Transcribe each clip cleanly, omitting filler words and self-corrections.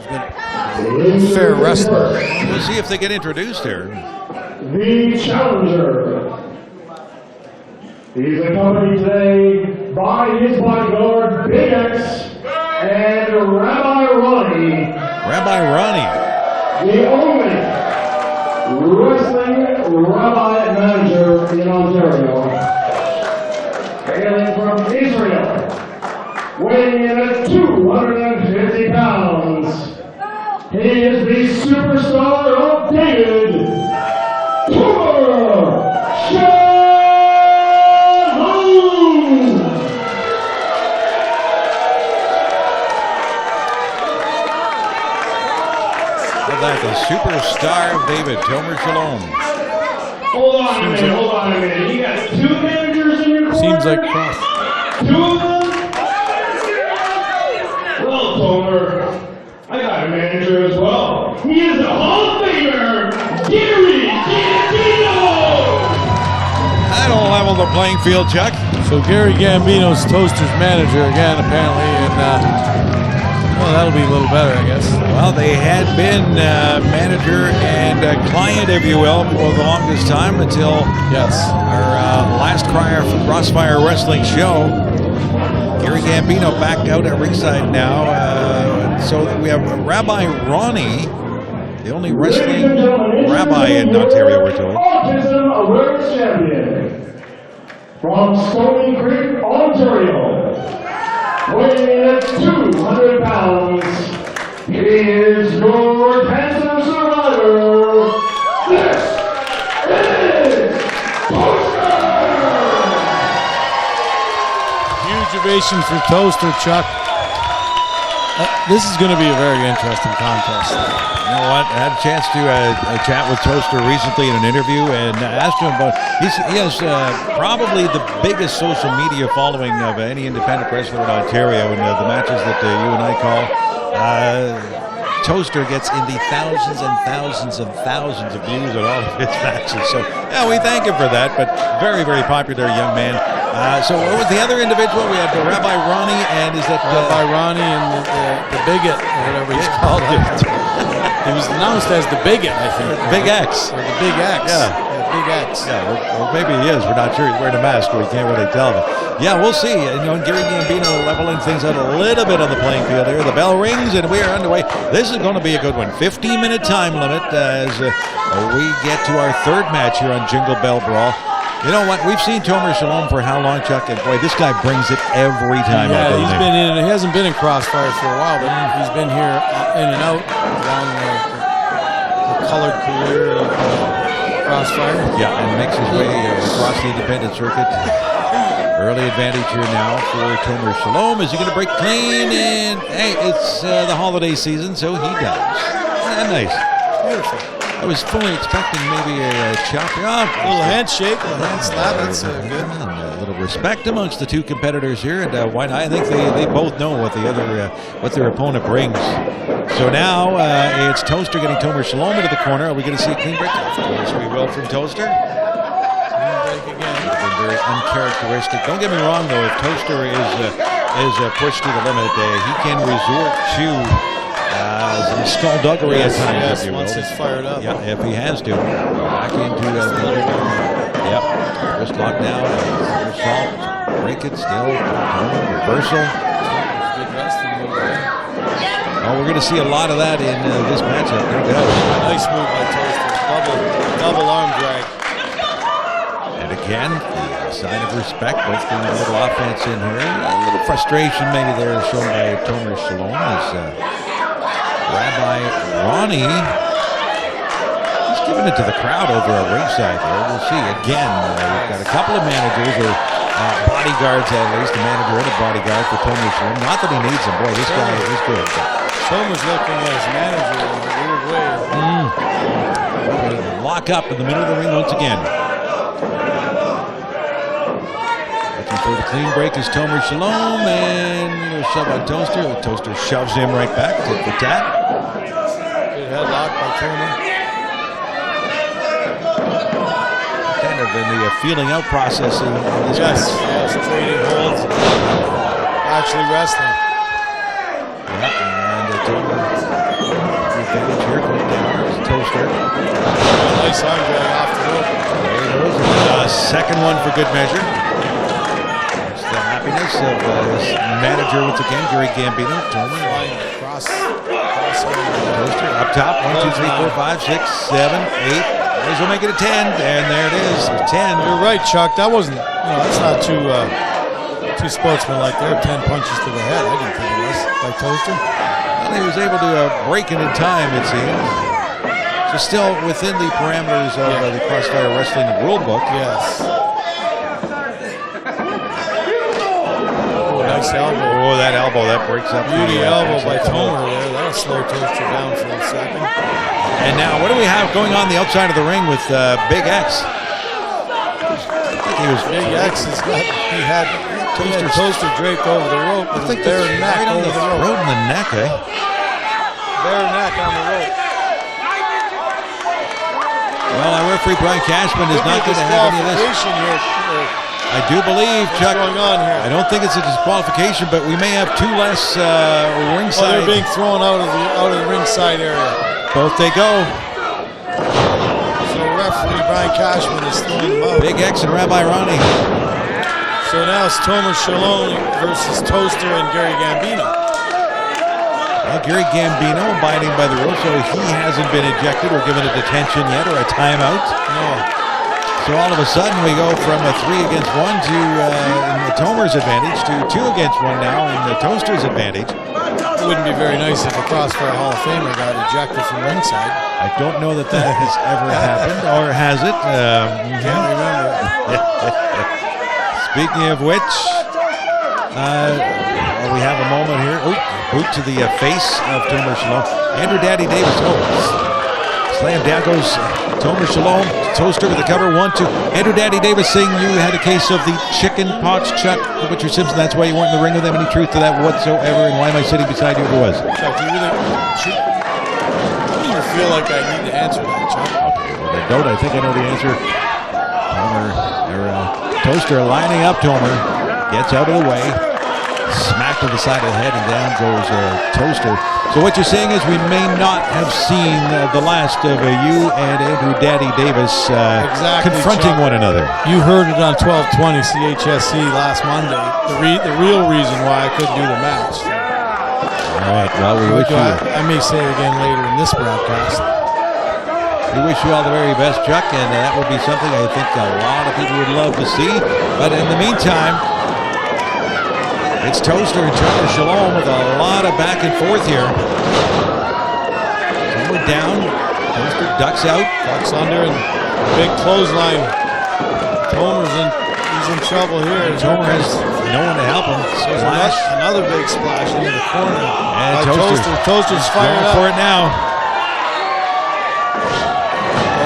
been a fair wrestler. We'll see if they get introduced here. The challenger. He's accompanied today by his bodyguard, Big X, and Rabbi Ronnie. Rabbi Ronnie. The only wrestling rabbi manager in Ontario. Hailing from Israel, weighing in at 250 pounds. He is the superstar of David, Shalom. That the superstar of David, Tomer Shalom. Hold on a minute. You got two managers in your corner? Seems like Cross. Two of them? Well, Tomer, I got a manager as well. He is a Hall of Famer, Gary Gambino! That'll level the playing field, Chuck. So Gary Gambino's Toster's manager again, apparently, and well, that'll be a little better, I guess. Well, they had been manager and client, if you will, for the longest time until our last crier for Crossfire Wrestling show. Gary Gambino backed out at ringside now. So we have Rabbi Ronnie, the only wrestling rabbi in Ontario, we're told. Autism Awareness champion from Stony Creek, Ontario. Weighing in at 200 pounds, he is your handsome survivor. This is Toster! Huge ovation for Toster, Chuck. This is going to be a very interesting contest. You know what? I had a chance to chat with Toster recently in an interview and asked him about. He has probably the biggest social media following of any independent wrestler in Ontario, and the matches that you and I call. Toster gets in the thousands and thousands and thousands of views on all of his matches. So, yeah, we thank him for that, but very, very popular young man. So what was the other individual? We had Rabbi Ronnie, and is that... Rabbi Ronnie and the bigot, or whatever he's called. He was announced as the bigot, I think. Big X. Or the Big X. Yeah. Big X. Yeah, or maybe he is. We're not sure. He's wearing a mask, so we can't really tell. But yeah, we'll see. You know, Gary Gambino leveling things out a little bit on the playing field here. The bell rings, and we are underway. This is going to be a good one. 15-minute time limit as we get to our third match here on Jingle Bell Brawl. You know what? We've seen Tomer Shalom for how long, Chuck? And boy, this guy brings it every time. Yeah, he's been in. He hasn't been in Crossfire for a while, but he's been here in and out along the colored career of Crossfire. Yeah, and makes his way across the independent circuit. Early advantage here now for Tomer Shalom. Is he going to break clean? And hey, it's the holiday season, so he does. Nice. Beautiful. I was fully expecting maybe a chop. A little handshake, a little hand slap. That's good. A little respect amongst the two competitors here, and why not? I think they both know what what their opponent brings. So now it's Toster getting Tomer Shalom into the corner. Are we going to see a clean break? Of course we will from Toster. Clean break again. Been very uncharacteristic. Don't get me wrong though. If Toster is pushed to the limit, he can resort to. Some skullduggery at times, if you will. Once it's fired up. Yeah, if he has to. Back into the yep. Wrist lock down. Assault. Break it still. Reversal. Good wrestling move there. Oh, we're going to see a lot of that in this matchup. No doubt. Nice move by Toster. Double arm drag. And again, the sign of respect. Both doing a little offense in here. A little frustration maybe there shown by Tomer Shalom as Rabbi Ronnie, he's giving it to the crowd over at ringside there. We'll see. Again, we've got a couple of managers or bodyguards at least, a manager and a bodyguard for Tomer Shalom. Not that he needs him. Boy, this guy is good. Tomer's looking at his manager in a weird way. Lock up in the middle of the ring once again. Looking for the clean break is Tomer Shalom, and shove on Toster. Toster shoves him right back to the tap. Good headlock by Tomer. Kind of in the feeling out process in this match. Yes, trading holds. Actually wrestling. Yeah, and Tomer advantage here. Going down. It's Toster. Nice arm drag off the rope. There it goes. Second one for good measure. It's the happiness of this manager once again, Gary Gambino. Tomer. Toster up top. 1, 2, 3, 4, 5, 6, 7, 8. These will make it a 10, and there it is. 10. You're right, Chuck. That wasn't. That's not too sportsmanlike. There, 10 punches to the head. I didn't think it was by Toster. Well, he was able to break it in time, it seems. So still within the parameters of the Crossfire Wrestling Rule Book. Yes. Oh, nice elbow. Oh, that elbow, that breaks up. Beauty elbow by Tomer there. That'll slow Toster down for a second. And now, what do we have going on the outside of the ring with Big X? Big X had Toster draped over the rope. I think bare neck right on over the the rope. throat and the neck, eh? Bare neck on the rope. Well, our referee Brian Cashman is not going to have any of this. I do believe, Chuck. What's going on here? I don't think it's a disqualification, but we may have 2 less ringside. Oh, they're being thrown out of the ringside area. Both they go. So referee Brian Cashman is throwing them out. Big X and Rabbi Ronnie. So now it's Tomer Shalom versus Toster and Gary Gambino. Well, Gary Gambino abiding by the rules, so he hasn't been ejected or given a detention yet or a timeout. No. So all of a sudden we go from a 3 against 1 to in the Tomer's advantage to 2 against 1 now in the Toster's advantage. It wouldn't be very nice if a Crossfire Hall of Famer got ejected from ringside. I don't know that has ever happened, or has it? Can't remember. Speaking of which, we have a moment here. Oh, boot to the face of Tomer Shalom. Andrew Daddy Davis. Slam down goes Tomer Shalom. Toster with the cover. 1, 2. Andrew Daddy Davis saying you had a case of the chicken pox, Chuck. Richard Simpson, that's why you weren't in the ring with them. Any truth to that whatsoever? And why am I sitting beside you if it was? Chuck, do you really? I don't even feel like I need to answer that, Chuck. Okay, well, I don't. I think I know the answer. Toster lining up Tomer. Gets out of the way. Smack to the side of the head, and down goes Toster. So what you're saying is we may not have seen the last of you and Andrew Daddy Davis confronting Chuck. one another. You heard it on 1220 CHSC last Monday. The real reason why I couldn't do the match. All right, well, we wish you... I may say it again later in this broadcast. We wish you all the very best, Chuck, and that would be something I think a lot of people would love to see. But in the meantime, it's Toster and Tomer Shalom with a lot of back and forth here. Tomer down. Toster ducks out. Ducks under and big clothesline. He's in trouble here. Tomer has no one to help him. Splash. Another big splash into the corner. And Toster's fired up. For it now.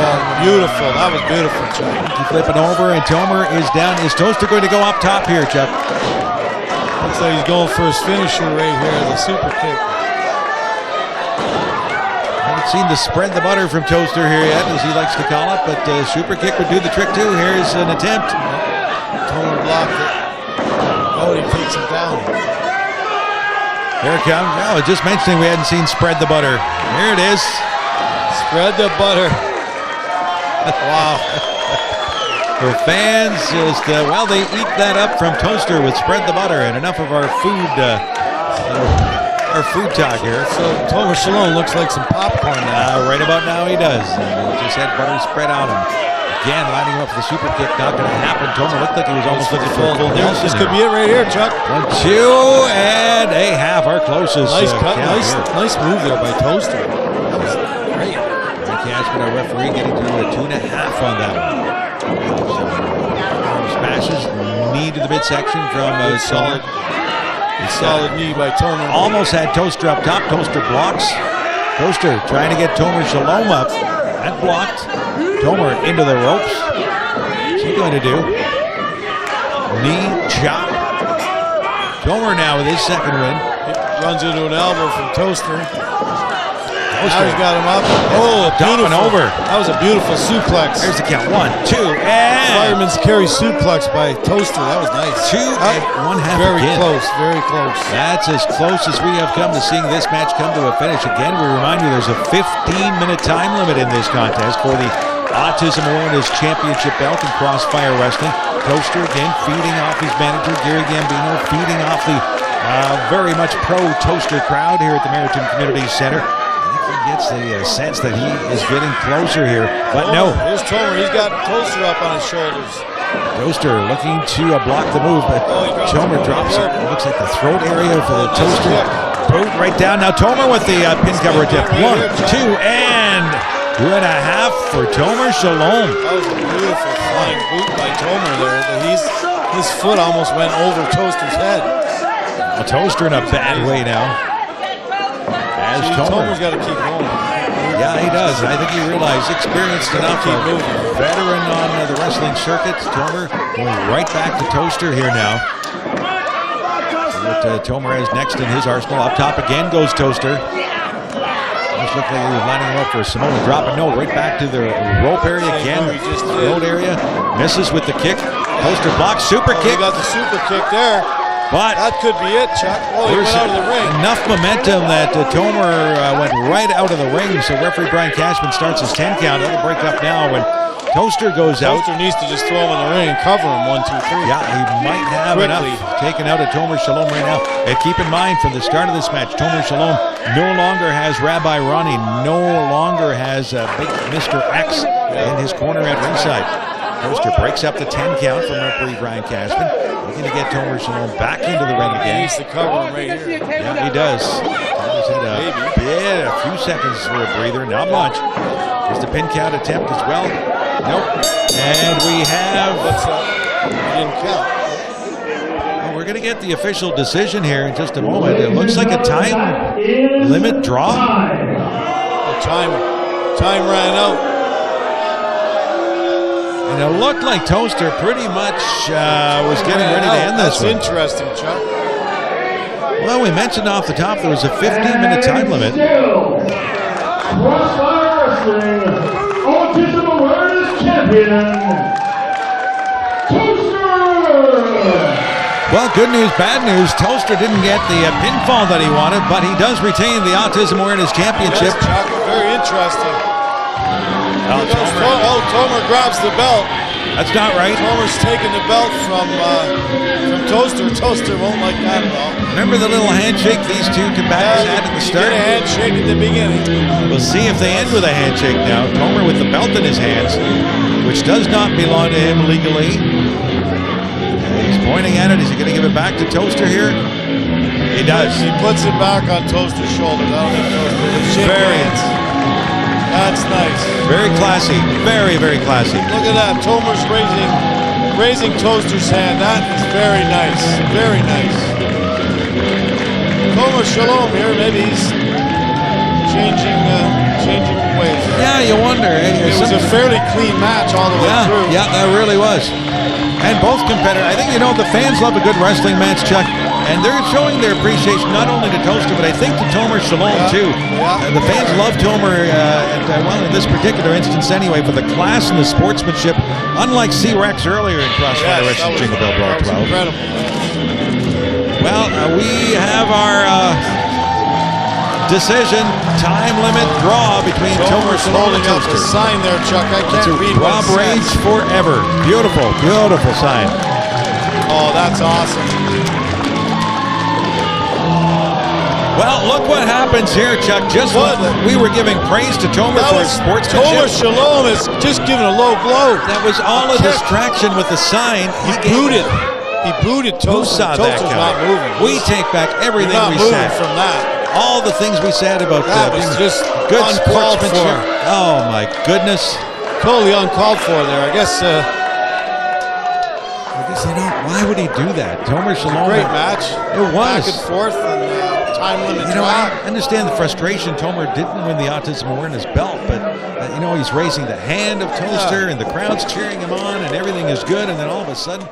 Oh, beautiful. That was beautiful, Chuck. He's flipping over, and Tomer is down. Is Toster going to go up top here, Chuck? Looks like he's going for his finisher right here, the super kick. Haven't seen the spread the butter from Toster here yet, as he likes to call it, but super kick would do the trick too. Here's an attempt. Tomer blocked it. Oh, he takes him down. Here it comes. Oh, just mentioning we hadn't seen spread the butter. Here it is. Spread the butter. Wow. For fans, just well, they eat that up from Toster with spread the butter, and enough of our food talk here. So Tomer Shalom looks like some popcorn now. Right about now he does. And he just had butter spread on him. Again, lining up for the super kick, not going to happen. Tomer looked like he was almost looking for a full Nelson. This could be it right here, Chuck. 1, 2, and a half. Our closest. Nice cut. Nice move there by Toster. That was great. Cashman, our referee, getting to a 2.5 on that one. Smashes knee to the midsection from solid knee by Tomer. Almost had Toster up top. Toster blocks. Toster trying to get Tomer Shalom up. That blocked. Tomer into the ropes. What's he going to do? Knee chop. Tomer now with his second win. Runs into an elbow from Toster. Now he's got him up. Oh, Dumping over. That was a beautiful suplex. There's the count. 1, 2, And Fireman's carry suplex by Toster. That was nice. 2 1/2 Very again. close, very close. That's as close as we have come to seeing this match come to a finish. Again, we remind you there's a 15-minute time limit in this contest for the Autism Awareness Championship belt in Crossfire Wrestling. Toster again feeding off his manager, Gary Gambino, feeding off the very much pro-Toster crowd here at the Maritime Community Center. I think he gets the sense that he is getting closer here, but no. Here's Tomer. He's got Toster up on his shoulders. Toster looking to block the move, but Tomer drops it. Looks like the throat area for the Toster. Boot right down. Now Tomer with the pin cover attempt. 1, 2, and 2.5 for Tomer Shalom. That was a beautiful flying boot by Tomer there. His foot almost went over Toster's head. A Toster in a bad way now. As Tomer's got to keep going. Yeah, he does. I think he realized, experienced enough, veteran on the wrestling circuit. Tomer going right back to Toster here now. What Tomer has next in his arsenal. Up top again goes Toster. Just looked like he was lining him up for a Samoan drop, but no, right back to the rope area again. Rope area. Misses with the kick. Toster blocks. Super kick. He got the super kick there. But that could be it, Chuck. Oh, he went out of the ring. Enough momentum that Tomer went right out of the ring. So referee Brian Cashman starts his 10 count. That'll break up now when Toster goes out. Toster needs to just throw him in the ring and cover him. 1, 2, 3. Yeah, he might have enough taken out of Tomer Shalom right now. And keep in mind, from the start of this match, Tomer Shalom no longer has Rabbi Ronnie, no longer has big Mr. X in his corner at ringside. Toster breaks up the 10 count from referee Brian Cashman. Looking to get Tomer Shalom back into the ring again. He needs to cover him right here. Yeah, he does. Tomer's had a few seconds for a breather, not much. There's the pin count attempt as well. Nope. And we have... He didn't count. Well, we're going to get the official decision here in just a moment. It looks like a time limit draw. The time ran out. And it looked like Toster pretty much was getting ready to end this one. That's interesting, Chuck. Well, we mentioned off the top there was a 15-minute time limit. Crossfire Wrestling Autism Awareness Champion, Toster! Well, good news, bad news. Toster didn't get the pinfall that he wanted, but he does retain the Autism Awareness Championship. Yes, Chuck, very interesting. Tomer grabs the belt. That's not right. Tomer's taking the belt from Toster. Toster won't like that at all. Remember the little handshake these two combatants had at the start? Get a handshake at the beginning. We'll see if they end with a handshake now. Tomer with the belt in his hands, which does not belong to him legally. He's pointing at it. Is he going to give it back to Toster here? He does. He puts it back on Toster's shoulder. That'll make Toster. Very hands. That's nice. Very classy. Very, very classy. Look at that. Tomer's raising Toster's hand. That is very nice. Very nice. Tomer Shalom here. Maybe he's changing ways. Yeah, you wonder. It was a fairly clean match all the way through. Yeah, that really was. And both competitors. I think, the fans love a good wrestling match, Chuck. And they're showing their appreciation not only to Toster, but I think to Tomer Shalom, too. Yeah. The fans love Tomer, well, in this particular instance anyway, for the class and the sportsmanship, unlike C-Rex earlier in Crossfire Wrestling Jingle Bell Brawl 12. Incredible. Well, we have our decision, time limit draw between Tomer Shalom and holding up Toster. a sign there, Chuck. I can't read what Rob Rage forever. Beautiful, beautiful sign. Oh, that's awesome. Well, look what happens here, Chuck. Just what we were giving praise to Tomer for his sportsmanship. Tomer Shalom is just giving a low blow. That was all a distraction with the sign. He booted Toster. Who saw that guy? Not moving. We take back everything we said. From that. All the things we said about that was just good uncalled sportsmanship. For. Oh my goodness! Totally uncalled for there. I guess why would he do that? Tomer Shalom. Great match. It was back and forth and time limit. I understand the frustration. Tomer didn't win the Autism Awareness belt, but he's raising the hand of Toster, and the crowd's cheering him on, and everything is good, and then all of a sudden.